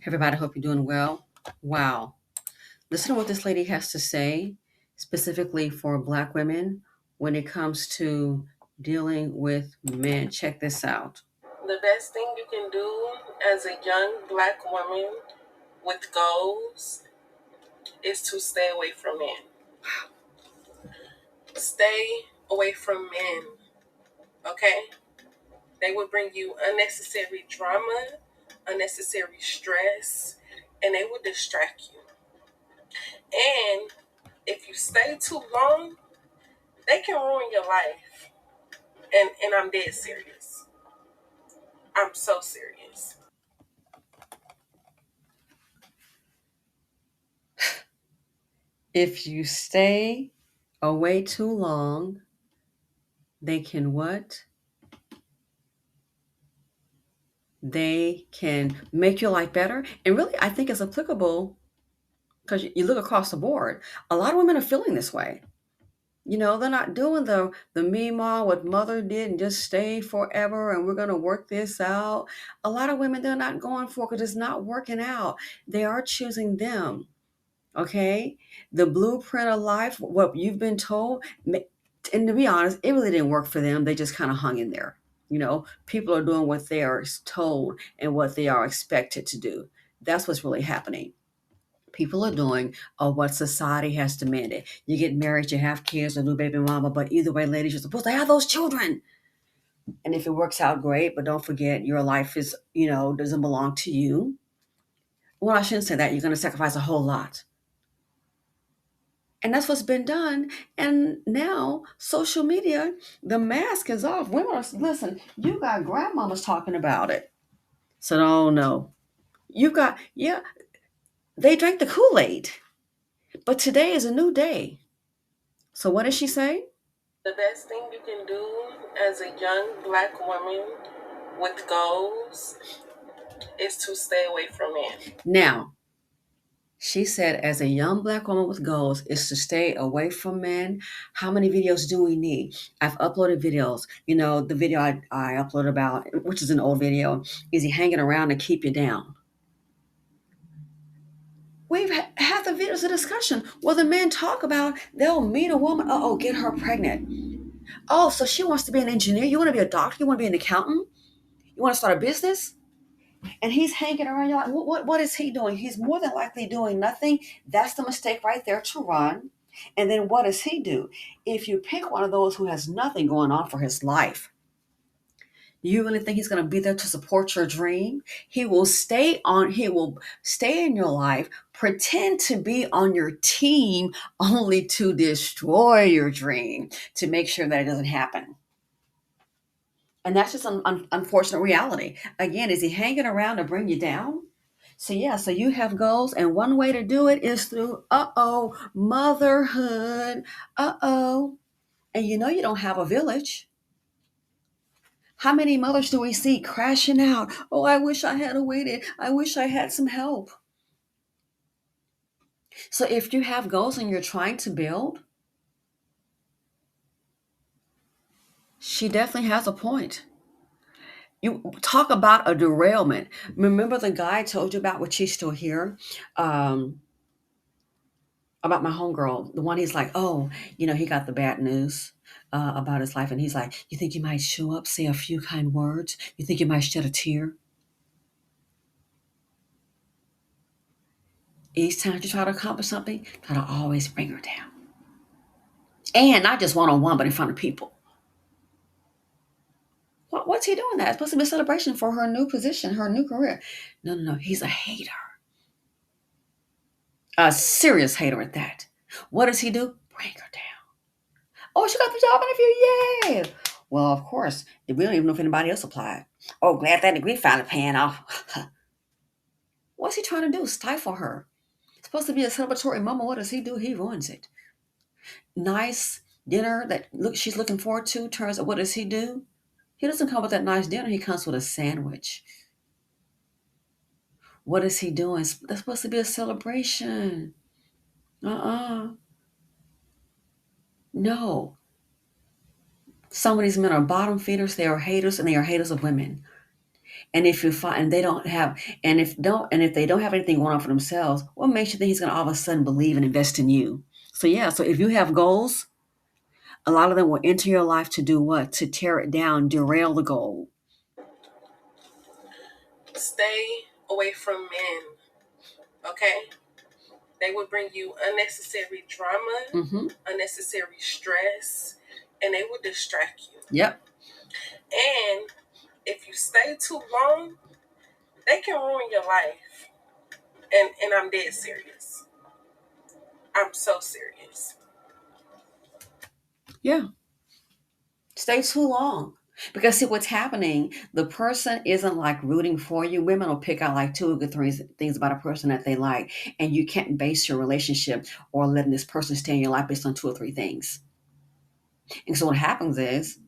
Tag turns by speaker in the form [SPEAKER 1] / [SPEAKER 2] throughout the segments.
[SPEAKER 1] Everybody, hope you're doing well. Wow. Listen to what this lady has to say, specifically for Black women when it comes to dealing with men. Check this out. The best thing you can do as a young Black woman with goals is to stay away from men. Stay away from men, okay? They will bring you unnecessary drama, unnecessary stress, and they will distract you. And if you stay too long, they can ruin your life. And I'm dead serious. I'm so serious. If you stay away too long, they can what? They can make your life better. And really, I think it's applicable because you look across the board. A lot of women are feeling this way. They're not doing the Mima what mother did and just stay forever and we're gonna work this out. A lot of women they're not going for because it's not working out. They are choosing them. Okay, the blueprint of life, what you've been told, and to be honest, it really didn't work for them. They just kind of hung in there. People are doing what they are told and what they are expected to do. That's what's really happening. People are doing what society has demanded. You get married, you have kids, a new baby mama, but either way, ladies, you're supposed to have those children. And if it works out, great, but don't forget your life is, doesn't belong to you. Well, I shouldn't say that. You're going to sacrifice a whole lot. And that's what's been done. And now, social media, the mask is off. Women are, listen, you got grandmamas talking about it. So, no. You got, yeah, they drank the Kool Aid. But today is a new day. So, what does she say? The best thing you can do as a young Black woman with goals is to stay away from men. Now, she said, as a young Black woman with goals, is to stay away from men. How many videos do we need? I've uploaded videos. The video I uploaded about, which is an old video, is he hanging around to keep you down? We've had the videos of discussion where the men talk about they'll meet a woman, get her pregnant. Oh, so she wants to be an engineer. You want to be a doctor? You want to be an accountant? You want to start a business? And he's hanging around. You're like, what is he doing? He's more than likely doing nothing. That's the mistake right there to run. And then what does he do? If you pick one of those who has nothing going on for his life, you really think he's going to be there to support your dream? He will stay in your life, pretend to be on your team only to destroy your dream, to make sure that it doesn't happen. And that's just an unfortunate reality. Again, is he hanging around to bring you down? So you have goals, and one way to do it is through, motherhood. And you don't have a village. How many mothers do we see crashing out? Oh, I wish I had waited. I wish I had some help. So if you have goals and you're trying to build, she definitely has a point. You talk about a derailment. Remember the guy I told you about, which she's still here? Um, about my homegirl, the one he's like, he got the bad news about his life. And he's like, you think you might show up, say a few kind words? You think you might shed a tear? Each time you try to accomplish something, try to always bring her down. And not just one-on-one, but in front of people. What's he doing that? It's supposed to be a celebration for her new position, her new career. No. He's a hater. A serious hater at that. What does he do? Bring her down. Oh, she got the job interview. Yay. Well, of course, we don't even know if anybody else applied. Oh, glad that degree finally paying off. What's he trying to do? Stifle her. It's supposed to be a celebratory moment. What does he do? He ruins it. Nice dinner that she's looking forward to. Turns out, what does he do? He doesn't come with that nice dinner. He comes with a sandwich. What is he doing? That's supposed to be a celebration. No. Some of these men are bottom feeders. They are haters, and they are haters of women. And if you find and they don't have and if they don't have anything going on for themselves, what makes you think he's gonna all of a sudden believe and invest in you? So yeah, so if you have goals, a lot of them will enter your life to do what? To tear it down, derail the goal.
[SPEAKER 2] Stay away from men, okay? They will bring you unnecessary drama,
[SPEAKER 1] Mm-hmm.
[SPEAKER 2] unnecessary stress, and they will distract you.
[SPEAKER 1] Yep.
[SPEAKER 2] And if you stay too long, they can ruin your life. And I'm dead serious. I'm so serious.
[SPEAKER 1] Yeah. Stay too long. Because see what's happening, the person isn't like rooting for you. Women will pick out like two or three things about a person that they like, and you can't base your relationship or letting this person stay in your life based on two or three things. And so what happens is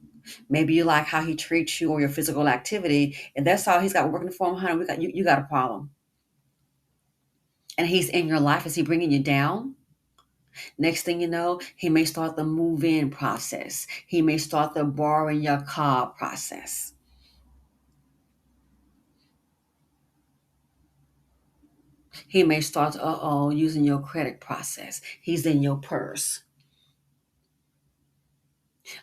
[SPEAKER 1] maybe you like how he treats you or your physical activity, and that's all he's got working for him, honey. You got a problem. And he's in your life. Is he bringing you down? Next thing you know, he may start the move in process. He may start the borrowing your car process. He may start, using your credit process. He's in your purse.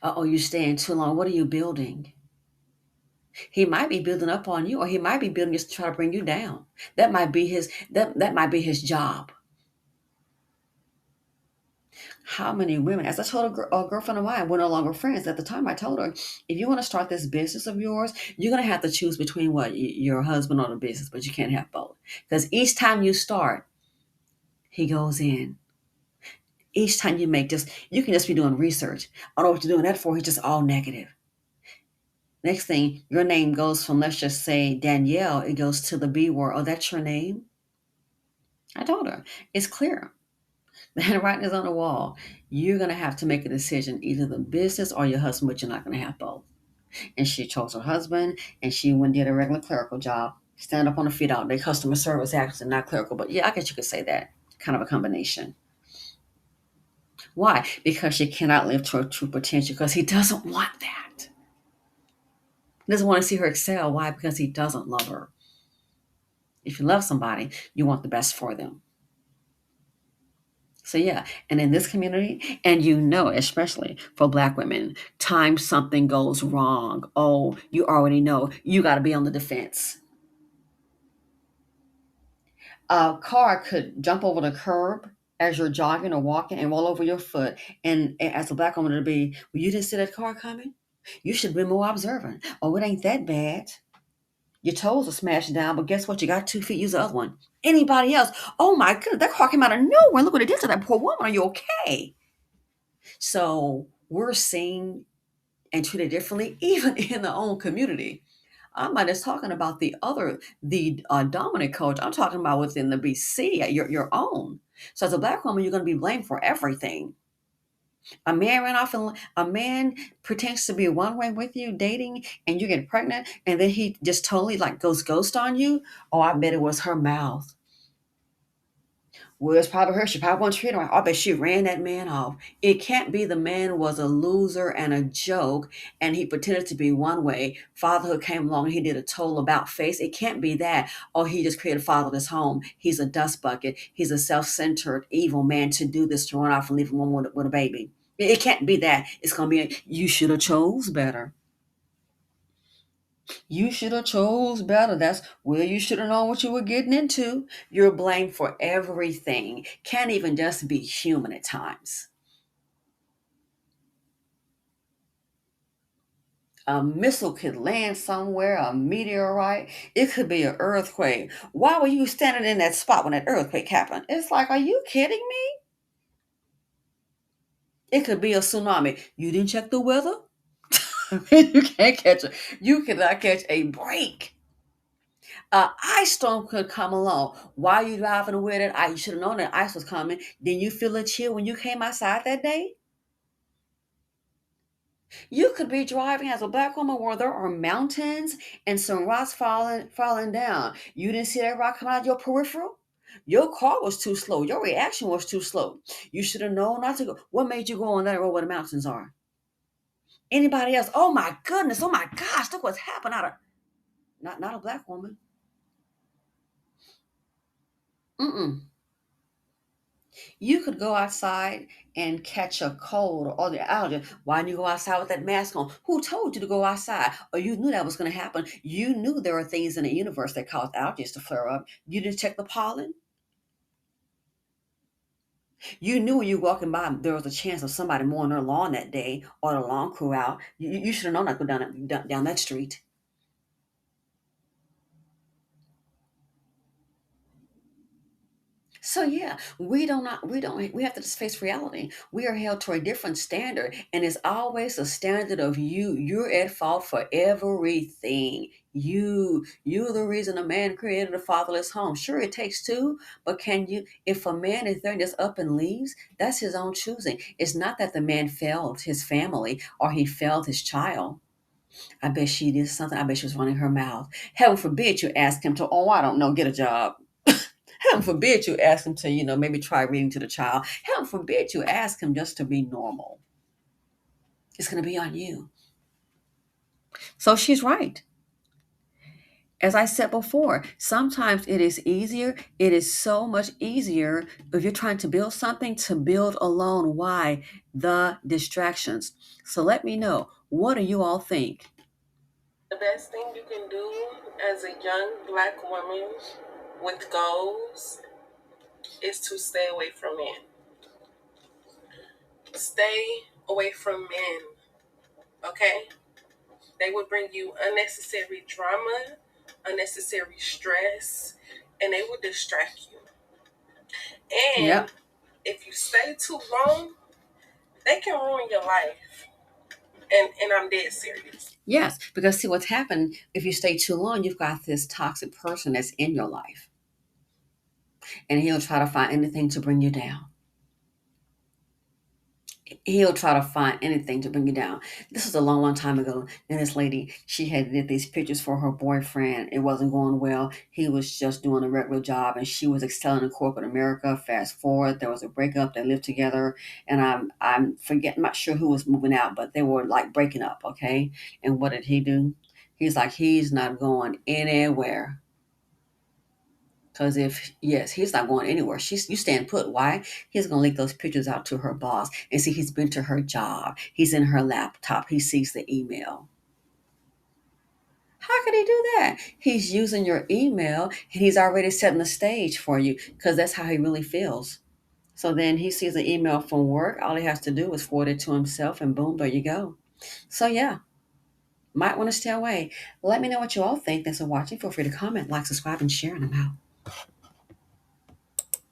[SPEAKER 1] You staying too long. What are you building? He might be building up on you, or he might be building just to try to bring you down. That might be his job. How many women, as I told a girlfriend of mine, we're no longer friends. At the time, I told her, if you want to start this business of yours, you're going to have to choose between your husband or the business, but you can't have both. Because each time you start, he goes in. Each time you make just, you can just be doing research. I don't know what you're doing that for. He's just all negative. Next thing, your name goes from, let's just say, Danielle, it goes to the B word. Oh, that's your name? I told her. It's clear. The handwriting is on the wall. You're going to have to make a decision, either the business or your husband, but you're not going to have both. And she chose her husband, and she went and did a regular clerical job, stand up on her feet all day, customer service actually, not clerical, but yeah, I guess you could say that. Kind of a combination. Why? Because she cannot live to her true potential, because he doesn't want that. He doesn't want to see her excel. Why? Because he doesn't love her. If you love somebody, you want the best for them. So yeah, and in this community, and especially for Black women, time something goes wrong. Oh, you already know you got to be on the defense. A car could jump over the curb as you're jogging or walking and roll over your foot. And as a Black woman, to be, well, you didn't see that car coming. You should be more observant. Oh, it ain't that bad. Your toes are smashed down, but guess what? You got 2 feet. Use the other one. Anybody else? Oh my goodness, that car came out of nowhere. Look what it did to that poor woman. Are you okay? So we're seen and treated differently, even in the own community. I'm not just talking about the dominant culture. I'm talking about within the BC, your own. So as a Black woman, you're going to be blamed for everything. A man ran off and a man pretends to be one way with you, dating, and you get pregnant, and then he just totally like goes ghost on you. Oh, I bet it was her mouth. Well, it's probably her. She probably wasn't treating her. I bet she ran that man off. It can't be the man was a loser and a joke, and he pretended to be one way. Fatherhood came along and he did a total about face. It can't be that. Oh, he just created a fatherless home. He's a dust bucket. He's a self-centered, evil man to do this, to run off and leave a woman with a baby. It can't be that. It's gonna be you should have chose better. You should have chose better. That's well, you should have known what you were getting into. You're blamed for everything. Can't even just be human at times. A missile could land somewhere, a meteorite. It could be an earthquake. Why were you standing in that spot when that earthquake happened? It's like, are you kidding me? It could be a tsunami. You didn't check the weather? You can't catch it. You cannot catch a break. Ice storm could come along. While you driving with it, you should have known that ice was coming. Didn't you feel a chill when you came outside that day? You could be driving as a Black woman where there are mountains and some rocks falling down. You didn't see that rock coming out of your peripheral? Your car was too slow. Your reaction was too slow. You should have known not to go. What made you go on that road where the mountains are? Anybody else? Oh my goodness. Oh my gosh. Look what's happened out of. Not a black woman. Mm-mm. You could go outside and catch a cold or the allergy. Why didn't you go outside with that mask on? Who told you to go outside? Or you knew that was going to happen. You knew there are things in the universe that cause allergies to flare up. You didn't check the pollen. You knew when you were walking by there was a chance of somebody mowing their lawn that day or the lawn crew out. You should have known not to go down that street. So yeah, we have to just face reality. We are held to a different standard, and it's always a standard of you. You're at fault for everything. You're the reason a man created a fatherless home. Sure, it takes two, but can you? If a man is there and just up and leaves, that's his own choosing. It's not that the man failed his family or he failed his child. I bet she did something. I bet she was running her mouth. Heaven forbid you ask him to, oh, I don't know, get a job. Heaven forbid you ask him to, maybe try reading to the child. Heaven forbid you ask him just to be normal. It's going to be on you. So she's right. As I said before, sometimes it is easier. It is so much easier if you're trying to build something to build alone. Why? The distractions. So let me know. What do you all think?
[SPEAKER 2] The best thing you can do as a young black woman with goals is to stay away from men. Stay away from men, okay? They will bring you unnecessary drama, unnecessary stress, and they will distract you. And
[SPEAKER 1] Yep.
[SPEAKER 2] if you stay too long, they can ruin your life. And I'm dead serious.
[SPEAKER 1] Yes, because see what's happened if you stay too long, you've got this toxic person that's in your life, and he'll try to find anything to bring you down. He'll try to find anything to bring you down. This was a long, long time ago. And this lady, she had did these pictures for her boyfriend. It wasn't going well. He was just doing a regular job, and she was excelling in corporate America. Fast forward, there was a breakup. They lived together, and I'm forget, I'm not sure who was moving out, but they were like breaking up. Okay, and what did he do? He's like, he's not going anywhere. Because if yes, he's not going anywhere. You stand put. Why? He's gonna leak those pictures out to her boss. And see, he's been to her job. He's in her laptop. He sees the email. How could he do that? He's using your email and he's already setting the stage for you because that's how he really feels. So then he sees an email from work. All he has to do is forward it to himself and boom, there you go. So yeah, might want to stay away. Let me know what you all think. Thanks for watching. Feel free to comment, like, subscribe, and share, and I'm out.